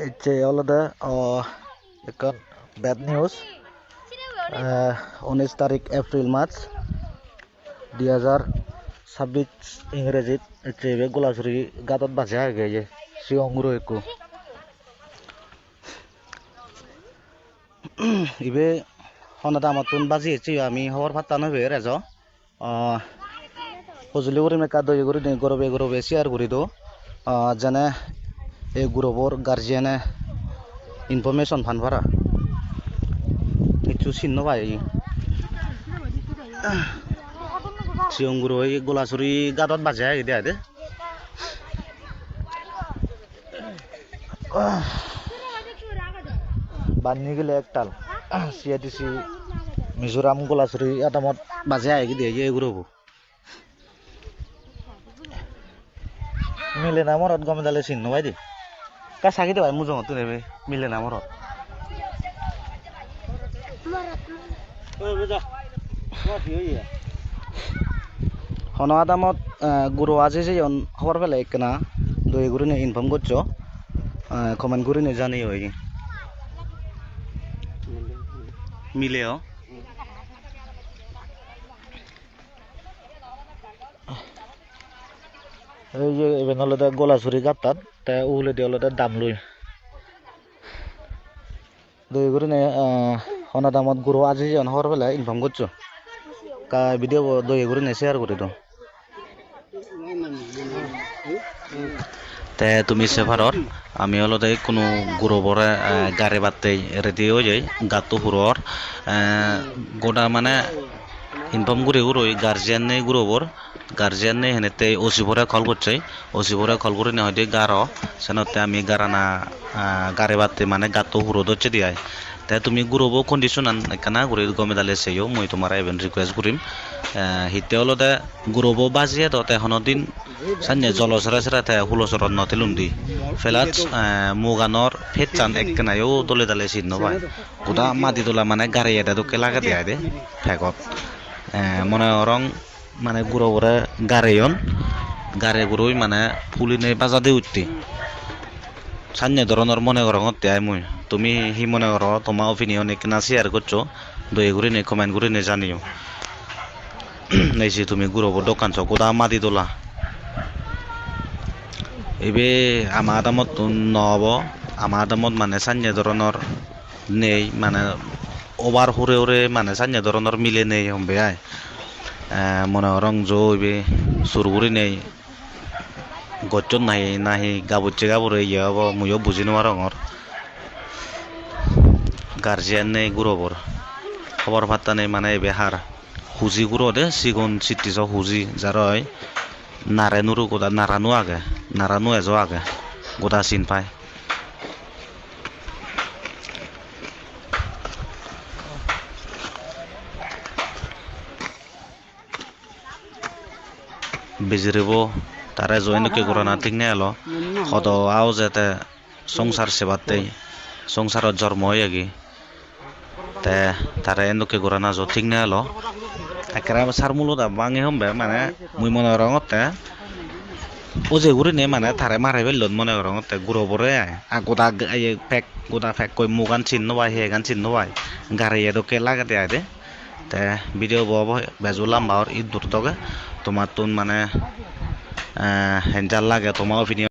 It's already এখন bad news 19 তারিখ April মাস 2026 ইংরেজিত এবে গোলাচুরি গাতত বাজে আগে যে সিংগুরো একু ইবে হনাদা আমাতুন বাজি এচি আমি হওয়ার ফাত্তা নবে রেজ হজুলি করি মেকা দই করি গরবে গরবে শেয়ার করি দো জানে এই গ্রুপর গার্জিয়ানে ইনফরমেশন ফানফারা কিছু চিহ্ন পাই সিংগুরো গোলাচুরি গাতত বাজে আগে দেয়া দে বান্নি গেলে একটাল সিআইটিসি মিজোরাম গোলাচুরি আদামত বাজে আগে দিয়ে এই গ্রুপ মিলে না মরত গমে দালে চিহ্ন পাই দি কা সাকি দে ভাই মুজং তো নেবে মিলে না মরত হন আদামত গুরু আজি যে খবর পেলে একনা দই গুরু নে ইনফর্ম করছো কমেন্ট গুরু নে জানি হই মিলেও এই যে এবেন হলো গোলাচুরি গাতাত তা উলে দিয়ে হলো দাম লই দই গুরু নে হনা দামত গুরু আজি যে খবর পেলে ইনফর্ম করছো কা ভিডিও দই গুরু নে শেয়ার করে দাও তে তুমি সেফারর আমি হলো কোনো গুরুবরে গাড়ি বাতে রেডি হয়ে যাই গাতো হুরর গোটা মানে ইনফর্ম করে গুরুই গার্জিয়ান নেই গুরুবর গার্জিয়ান নেই হেনেতে ওসিবরে কল করছে ওসিবরে কল করে না হয়তো গারো সেনতে আমি গারানা গাড়ি বাতে মানে গাতো হুরো দচ্ছে দিয়াই তাই তুমি গুরুব কন্ডিশন আনকানা গুরু গমে দালে সেও মই তোমার এভেন রিকোয়েস্ট করিম হিতে হলো দে গুরুব বাজিয়ে তো এখন দিন সান্যে জলসরা সেরা তাই হুলসরত নতেলুন্দি ফেলাত মুগানর ফেট চান একনায়ও দলে দালে চিহ্ন পাই গোটা মাটি তোলা মানে গাড়ি এটা তো কেলাকে দেয় দে ফেকত মনে রং মানে গুরুবরে গাড়িয়ন গাড়ি গুরুই মানে পুলিনে বাজা দিয়ে উঠতি সান্যে ধরনের মনে করো তাই মই তুমি হি মনে করো তোমার অপিনিয়ন একনা শেয়ার করছো দই করে নে কমেন্ট করে নে জানিও নেছি তুমি গুরুবর দোকান ছ গোটা মাটি তোলা এবে আমার আদামত নব আমার আদামত মানে সান্যে ধরনের নেই মানে ওভার হুরে হুরে মানে সান্যে ধরনের মিলে নেই হম্বে আয় মনে রং জো এবে সুরগুড়ি নেই গচ্চন নাহি নাহি গাবুচ্ছে গাবুরে ইয়ে হব মুইও বুঝি নোয়া রঙর গার্জিয়ান নেই গুরুবর খবর পাত্তা নেই মানে এবে হার হুজি গুরো দে সিগুন সিটিস হুজি যারয় নারায়ণুরু গোটা নারানু আগে নারানু এজো আগে গোটা চিন পায় বিজরিব তারা জয়েনকে করোনা ঠিক নে এলো সদ আও যেতে সংসার সেবাতেই সংসারত জন্ম হয়ে গি তে তারা এনকে করোনা যো ঠিক নে এলো একেরা সারমূল দা বাঙে হমবে মানে মুই মনে রঙতে ও যে গুরি নে মানে তারে মারে বেলন মনে রঙতে গুরো বরে গোটা ফেক গোটা ফেক কই মুগান চিহ্ন বাই হে গান চিহ্ন বাই গাড়ি এদকে লাগাতে আয় দে তে ভিডিও বব বেজুলাম বাওর ঈদ দূর তগে তোমার তুন মানে হেঞ্জাল লাগে তোমার অপিনিয়ন